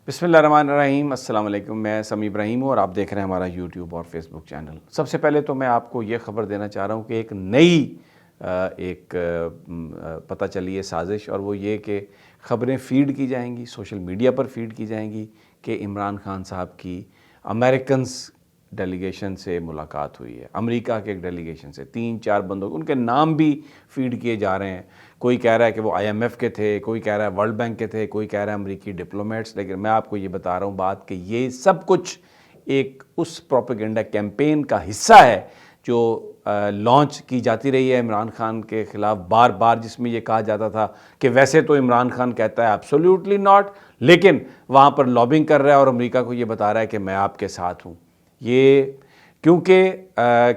بسم اللہ الرحمن الرحیم۔ السلام علیکم، میں سمیع ابراہیم ہوں اور آپ دیکھ رہے ہیں ہمارا یوٹیوب اور فیس بک چینل۔ سب سے پہلے تو میں آپ کو یہ خبر دینا چاہ رہا ہوں کہ ایک نئی پتہ چلی ہے سازش، اور وہ یہ کہ خبریں فیڈ کی جائیں گی، سوشل میڈیا پر فیڈ کی جائیں گی کہ عمران خان صاحب کی امریکنز ڈیلیگیشن سے ملاقات ہوئی ہے، امریکہ کے ایک ڈیلیگیشن سے 3-4 بندوں، ان کے نام بھی فیڈ کیے جا رہے ہیں۔ کوئی کہہ رہا ہے کہ وہ IMF کے تھے، کوئی کہہ رہا ہے ورلڈ بینک کے تھے، کوئی کہہ رہا ہے امریکی ڈپلومیٹس، لیکن میں آپ کو یہ بتا رہا ہوں بات کہ یہ سب کچھ ایک اس پروپیگنڈا کیمپین کا حصہ ہے جو لانچ کی جاتی رہی ہے عمران خان کے خلاف بار بار، جس میں یہ کہا جاتا تھا کہ ویسے تو عمران خان کہتا ہے ایبسولیوٹلی ناٹ، لیکن وہاں پر لابنگ کر رہا ہے اور امریکہ کو یہ بتا رہا ہے کہ میں آپ کے ساتھ ہوں۔ یہ کیونکہ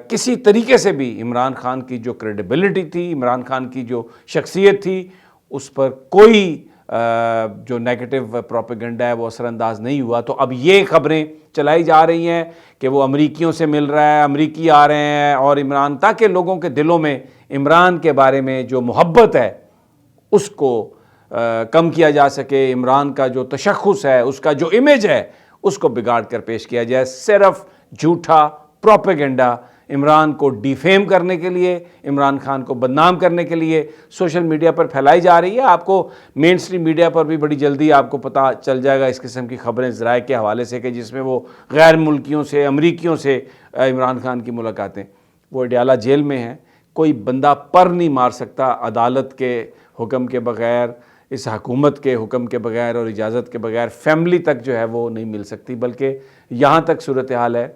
کسی طریقے سے بھی عمران خان کی جو کریڈیبلٹی تھی، عمران خان کی جو شخصیت تھی، اس پر کوئی جو نیگیٹو پروپیگنڈا ہے وہ اثر انداز نہیں ہوا۔ تو اب یہ خبریں چلائی جا رہی ہیں کہ وہ امریکیوں سے مل رہا ہے، امریکی آ رہے ہیں، اور عمران، تاکہ لوگوں کے دلوں میں عمران کے بارے میں جو محبت ہے اس کو کم کیا جا سکے، عمران کا جو تشخص ہے، اس کا جو امیج ہے، اس کو بگاڑ کر پیش کیا جائے۔ صرف جھوٹا پروپیگنڈا عمران کو ڈیفیم کرنے کے لیے، عمران خان کو بدنام کرنے کے لیے سوشل میڈیا پر پھیلائی جا رہی ہے۔ آپ کو مین سٹریم میڈیا پر بھی بڑی جلدی آپ کو پتہ چل جائے گا اس قسم کی خبریں ذرائع کے حوالے سے، کہ جس میں وہ غیر ملکیوں سے، امریکیوں سے عمران خان کی ملاقاتیں۔ وہ اڈیالہ جیل میں ہیں، کوئی بندہ پر نہیں مار سکتا عدالت کے حکم کے بغیر، اس حکومت کے حکم کے بغیر اور اجازت کے بغیر۔ فیملی تک جو ہے وہ نہیں مل سکتی، بلکہ یہاں تک صورتحال ہے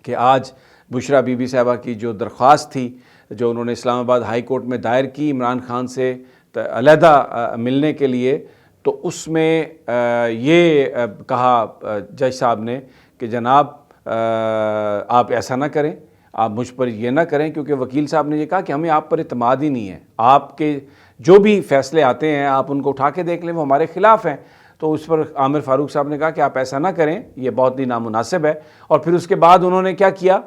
کہ آج بشرا بی بی صاحبہ کی جو درخواست تھی، جو انہوں نے اسلام آباد ہائی کورٹ میں دائر کی عمران خان سے علیحدہ ملنے کے لیے، تو اس میں یہ کہا جج صاحب نے کہ جناب آپ ایسا نہ کریں، آپ مجھ پر یہ نہ کریں، کیونکہ وکیل صاحب نے یہ کہا کہ ہمیں آپ پر اعتماد ہی نہیں ہے، آپ کے جو بھی فیصلے آتے ہیں آپ ان کو اٹھا کے دیکھ لیں، وہ ہمارے خلاف ہیں۔ تو اس پر عامر فاروق صاحب نے کہا کہ آپ ایسا نہ کریں، یہ بہت ہی نامناسب ہے۔ اور پھر اس کے بعد انہوں نے کیا کیا؟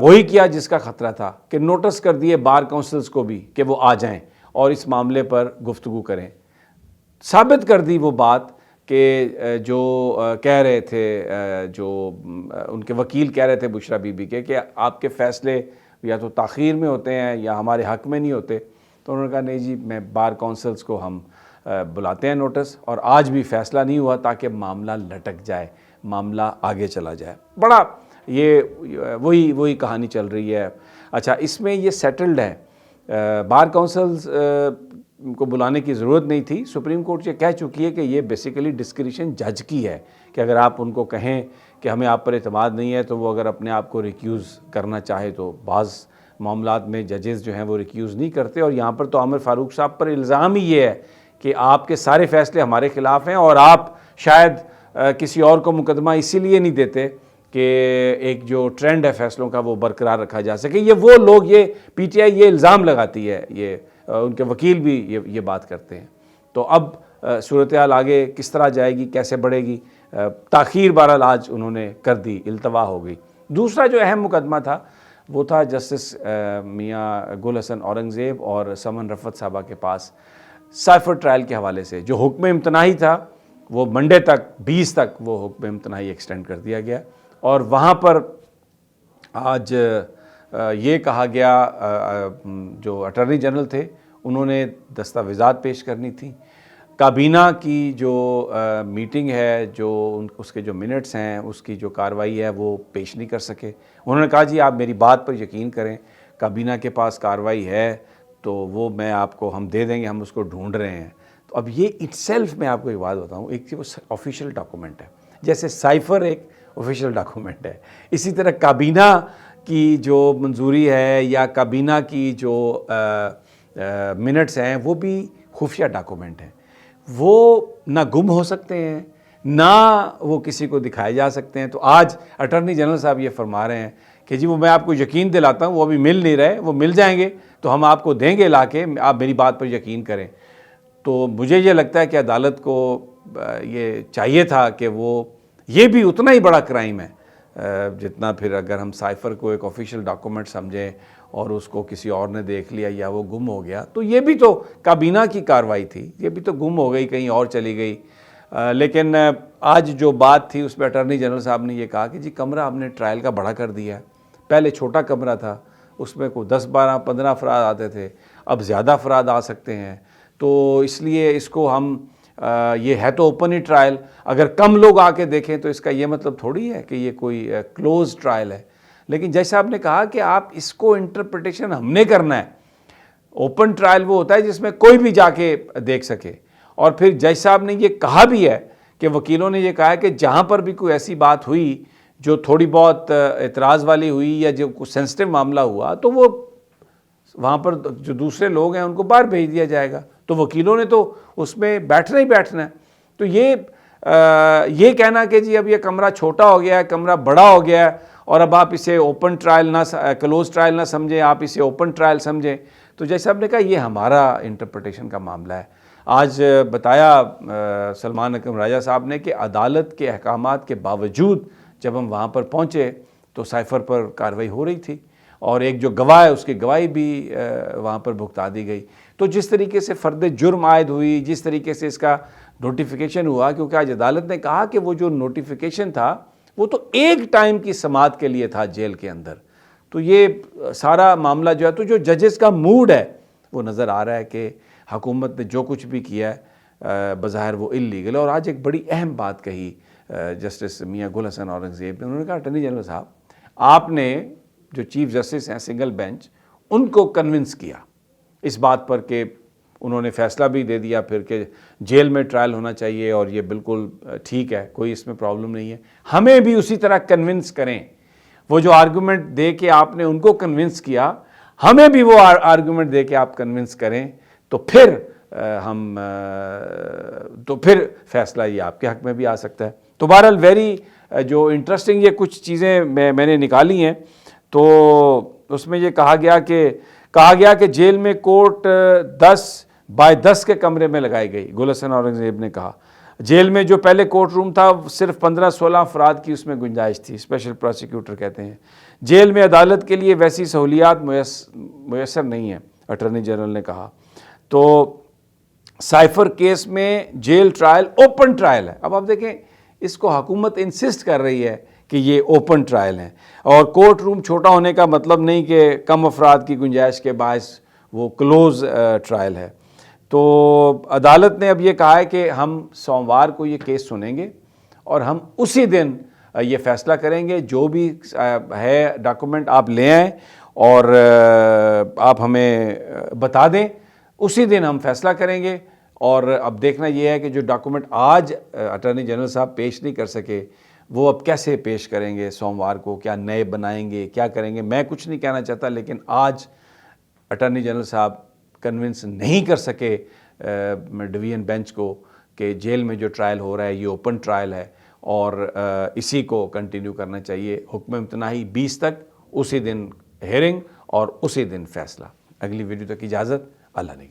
وہی کیا جس کا خطرہ تھا، کہ نوٹس کر دیے بار کونسلز کو بھی کہ وہ آ جائیں اور اس معاملے پر گفتگو کریں۔ ثابت کر دی وہ بات کہ جو کہہ رہے تھے، جو ان کے وکیل کہہ رہے تھے بشرا بی بی کے، کہ آپ کے فیصلے یا تو تاخیر میں ہوتے ہیں یا ہمارے حق میں نہیں ہوتے۔ تو انہوں نے کہا نہیں جی، میں بار کونسلز کو ہم بلاتے ہیں نوٹس، اور آج بھی فیصلہ نہیں ہوا تاکہ معاملہ لٹک جائے، معاملہ آگے چلا جائے۔ بڑا یہ وہی کہانی چل رہی ہے۔ اچھا، اس میں یہ سیٹلڈ ہے، بار کونسلز کو بلانے کی ضرورت نہیں تھی۔ سپریم کورٹ یہ کہہ چکی ہے کہ یہ بیسیکلی ڈسکریشن جج کی ہے، کہ اگر آپ ان کو کہیں کہ ہمیں آپ پر اعتماد نہیں ہے، تو وہ اگر اپنے آپ کو ریکیوز کرنا چاہے تو بعض معاملات میں ججز جو ہیں وہ ریکیوز نہیں کرتے۔ اور یہاں پر تو عامر فاروق صاحب پر الزام ہی یہ ہے کہ آپ کے سارے فیصلے ہمارے خلاف ہیں، اور آپ شاید کسی اور کو مقدمہ اسی لیے نہیں دیتے کہ ایک جو ٹرینڈ ہے فیصلوں کا وہ برقرار رکھا جا سکے۔ یہ وہ لوگ، یہ پی ٹی آئی یہ الزام لگاتی ہے، یہ ان کے وکیل بھی یہ بات کرتے ہیں۔ تو اب صورتحال آگے کس طرح جائے گی، کیسے بڑھے گی؟ تاخیر بہرحال آج انہوں نے کر دی، التوا ہو گئی۔ دوسرا جو اہم مقدمہ تھا وہ تھا جسٹس میاں گل حسن اورنگزیب اور سمن رفعت صاحبہ کے پاس سائفر ٹرائل کے حوالے سے جو حکم امتناعی تھا، وہ منڈے تک 20 تک وہ حکم امتناعی ایکسٹینڈ کر دیا گیا، اور وہاں پر آج یہ کہا گیا، جو اٹارنی جنرل تھے انہوں نے دستاویزات پیش کرنی تھی۔ کابینہ کی جو میٹنگ ہے، جو اس کے جو منٹس ہیں، اس کی جو کارروائی ہے وہ پیش نہیں کر سکے۔ انہوں نے کہا جی آپ میری بات پر یقین کریں، کابینہ کے پاس کارروائی ہے تو وہ میں آپ کو ہم دے دیں گے، ہم اس کو ڈھونڈ رہے ہیں۔ تو اب یہ اٹ سیلف، میں آپ کو ایک بات بتاؤں، ایک وہ آفیشیل ڈاکومنٹ ہے، جیسے سائفر ایک آفیشیل ڈاکومنٹ ہے، اسی طرح کابینہ کی جو منظوری ہے یا کابینہ کی جو منٹس ہیں وہ بھی خفیہ ڈاکومنٹ ہیں۔ وہ نہ گم ہو سکتے ہیں، نہ وہ کسی کو دکھائے جا سکتے ہیں۔ تو آج اٹارنی جنرل صاحب یہ فرما رہے ہیں کہ جی وہ میں آپ کو یقین دلاتا ہوں، وہ ابھی مل نہیں رہے، وہ مل جائیں گے تو ہم آپ کو دیں گے لا کے، آپ میری بات پر یقین کریں۔ تو مجھے یہ لگتا ہے کہ عدالت کو یہ چاہیے تھا کہ وہ، یہ بھی اتنا ہی بڑا کرائم ہے جتنا پھر اگر ہم سائفر کو ایک آفیشیل ڈاکومنٹ سمجھیں اور اس کو کسی اور نے دیکھ لیا یا وہ گم ہو گیا، تو یہ بھی تو کابینہ کی کارروائی تھی، یہ بھی تو گم ہو گئی، کہیں اور چلی گئی۔ لیکن آج جو بات تھی اس پہ اٹارنی جنرل صاحب نے یہ کہا کہ جی کمرہ ہم نے ٹرائل کا بڑا کر دیا ہے، پہلے چھوٹا کمرہ تھا، اس میں کوئی 10 12 15 افراد آتے تھے، اب زیادہ افراد آ سکتے ہیں، تو اس لیے اس کو ہم یہ ہے تو اوپن ہی ٹرائل، اگر کم لوگ آ کے دیکھیں تو اس کا یہ مطلب تھوڑی ہے کہ یہ کوئی کلوز ٹرائل ہے۔ لیکن جج صاحب نے کہا کہ آپ اس کو انٹرپریٹیشن ہم نے کرنا ہے، اوپن ٹرائل وہ ہوتا ہے جس میں کوئی بھی جا کے دیکھ سکے، اور پھر جج صاحب نے یہ کہا بھی ہے کہ وکیلوں نے یہ کہا ہے کہ جہاں پر بھی کوئی ایسی بات ہوئی جو تھوڑی بہت اعتراض والی ہوئی یا جو کوئی سینسٹیو معاملہ ہوا تو وہ وہاں پر جو دوسرے لوگ ہیں ان کو باہر بھیج دیا جائے گا، تو وکیلوں نے تو اس میں بیٹھنا ہی بیٹھنا ہے۔ تو یہ کہنا کہ جی اب یہ کمرہ چھوٹا ہو گیا ہے، کمرہ بڑا ہو گیا ہے اور اب آپ اسے اوپن ٹرائل نہ کلوز ٹرائل نہ سمجھیں، آپ اسے اوپن ٹرائل سمجھیں، تو جیسے صاحب نے کہا یہ ہمارا انٹرپریٹیشن کا معاملہ ہے۔ آج بتایا سلمان اکرم راجہ صاحب نے کہ عدالت کے احکامات کے باوجود جب ہم وہاں پر پہنچے تو سائفر پر کارروائی ہو رہی تھی، اور ایک جو گواہ ہے اس کی گواہی بھی وہاں پر بھگتا دی گئی۔ تو جس طریقے سے فرد جرم عائد ہوئی، جس طریقے سے اس کا نوٹیفیکیشن ہوا، کیونکہ آج عدالت نے کہا کہ وہ جو نوٹیفیکیشن تھا وہ تو ایک ٹائم کی سماعت کے لیے تھا جیل کے اندر، تو یہ سارا معاملہ جو ہے، تو جو ججز کا موڈ ہے وہ نظر آ رہا ہے کہ حکومت نے جو کچھ بھی کیا ہے بظاہر وہ اللیگل ہے۔ اور آج ایک بڑی اہم بات کہی جسٹس میاں گل حسن اورنگزیب نے، انہوں نے کہا اٹارنی جنرل صاحب آپ نے جو چیف جسٹس ہیں سنگل بینچ ان کو کنونس کیا اس بات پر کہ انہوں نے فیصلہ بھی دے دیا پھر کہ جیل میں ٹرائل ہونا چاہیے اور یہ بالکل ٹھیک ہے، کوئی اس میں پرابلم نہیں ہے، ہمیں بھی اسی طرح کنونس کریں، وہ جو آرگومنٹ دے کے آپ نے ان کو کنونس کیا ہمیں بھی وہ آرگومنٹ دے کے آپ کنونس کریں، تو پھر تو پھر فیصلہ یہ آپ کے حق میں بھی آ سکتا ہے۔ تو بہرحال ویری جو انٹرسٹنگ یہ کچھ چیزیں میں نے نکالی ہیں، تو اس میں یہ کہا گیا کہ جیل میں کورٹ 10x10 کے کمرے میں لگائی گئی۔ گل حسن اورنگزیب نے کہا جیل میں جو پہلے کورٹ روم تھا صرف 15-16 افراد کی اس میں گنجائش تھی، اسپیشل پروسیکیوٹر کہتے ہیں، جیل میں عدالت کے لیے ویسی سہولیات میسر نہیں ہیں، اٹارنی جنرل نے کہا۔ تو سائفر کیس میں جیل ٹرائل اوپن ٹرائل ہے۔ اب آپ دیکھیں اس کو حکومت انسسٹ کر رہی ہے کہ یہ اوپن ٹرائل ہے، اور کورٹ روم چھوٹا ہونے کا مطلب نہیں کہ کم افراد کی گنجائش کے باعث وہ کلوز ٹرائل ہے۔ تو عدالت نے اب یہ کہا ہے کہ ہم سوموار کو یہ کیس سنیں گے اور ہم اسی دن یہ فیصلہ کریں گے، جو بھی ہے ڈاکومنٹ آپ لے آئیں اور آپ ہمیں بتا دیں، اسی دن ہم فیصلہ کریں گے۔ اور اب دیکھنا یہ ہے کہ جو ڈاکومنٹ آج اٹارنی جنرل صاحب پیش نہیں کر سکے وہ اب کیسے پیش کریں گے سوموار کو، کیا نئے بنائیں گے، کیا کریں گے، میں کچھ نہیں کہنا چاہتا، لیکن آج اٹارنی جنرل صاحب کنونس نہیں کر سکے ڈویژن بینچ کو کہ جیل میں جو ٹرائل ہو رہا ہے یہ اوپن ٹرائل ہے اور اسی کو کنٹینیو کرنا چاہیے۔ حکم امتناعی 20 تک، اسی دن ہیئرنگ اور اسی دن فیصلہ۔ اگلی ویڈیو تک اجازت، اللہ نے